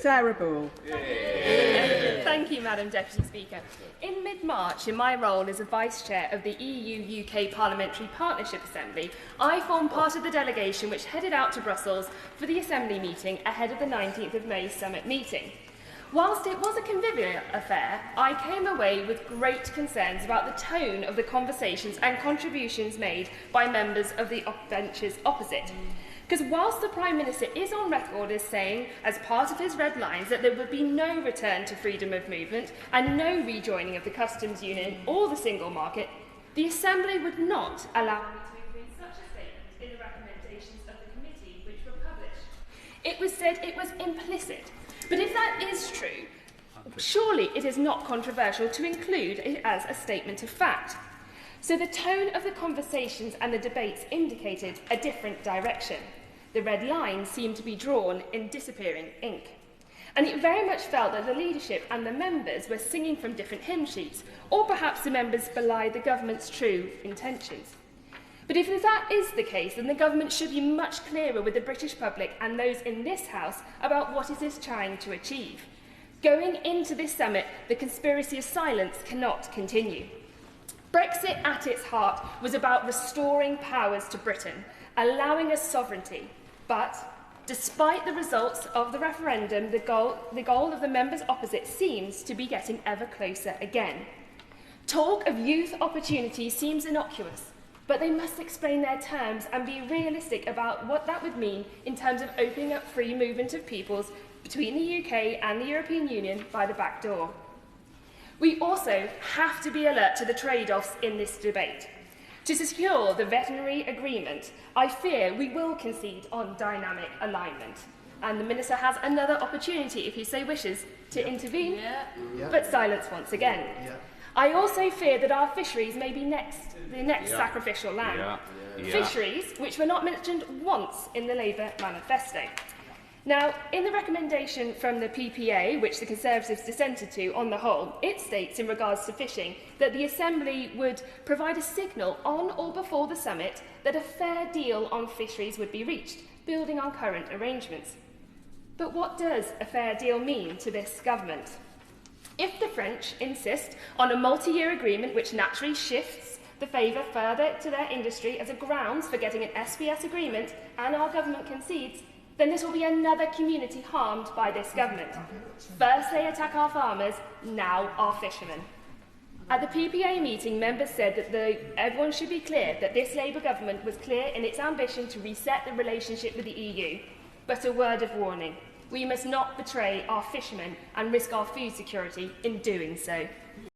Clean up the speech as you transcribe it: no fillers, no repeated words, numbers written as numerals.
Sarah Ball. Thank you, Madam Deputy Speaker. In mid-March, in my role as a Vice Chair of the EU-UK Parliamentary Partnership Assembly, I formed part of the delegation which headed out to Brussels for the Assembly meeting ahead of the 19th of May summit meeting. Whilst it was a convivial affair, I came away with great concerns about the tone of the conversations and contributions made by members of the benches opposite. Because whilst the Prime Minister is on record as saying, as part of his red lines, that there would be no return to freedom of movement and no rejoining of the customs union or the single market, the Assembly would not allow me to include such a statement in the recommendations of the committee which were published. It was said it was implicit. But if that is true, surely it is not controversial to include it as a statement of fact. So the tone of the conversations and the debates indicated a different direction. The red lines seemed to be drawn in disappearing ink. And it very much felt that the leadership and the members were singing from different hymn sheets, or perhaps the members belied the government's true intentions. But if that is the case, then the government should be much clearer with the British public and those in this House about what it is trying to achieve. Going into this summit, the conspiracy of silence cannot continue. Brexit at its heart was about restoring powers to Britain, allowing us sovereignty. But despite the results of the referendum, the goal of the members opposite seems to be getting ever closer again. Talk of youth opportunity seems innocuous, but they must explain their terms and be realistic about what that would mean in terms of opening up free movement of peoples between the UK and the European Union by the back door. We also have to be alert to the trade-offs in this debate. To secure the veterinary agreement, I fear we will concede on dynamic alignment. And the Minister has another opportunity, if he so wishes, to intervene, but silence once again. I also fear that our fisheries may be the next sacrificial lamb. Fisheries which were not mentioned once in the Labour manifesto. Now, in the recommendation from the PPA, which the Conservatives dissented to on the whole, it states in regards to fishing that the Assembly would provide a signal on or before the summit that a fair deal on fisheries would be reached, building on current arrangements. But what does a fair deal mean to this government? If the French insist on a multi-year agreement which naturally shifts the favour further to their industry as a grounds for getting an SPS agreement, and our government concedes, then this will be another community harmed by this government. First they attack our farmers, now our fishermen. At the PPA meeting, members said that everyone should be clear that this Labour government was clear in its ambition to reset the relationship with the EU. But a word of warning, we must not betray our fishermen and risk our food security in doing so.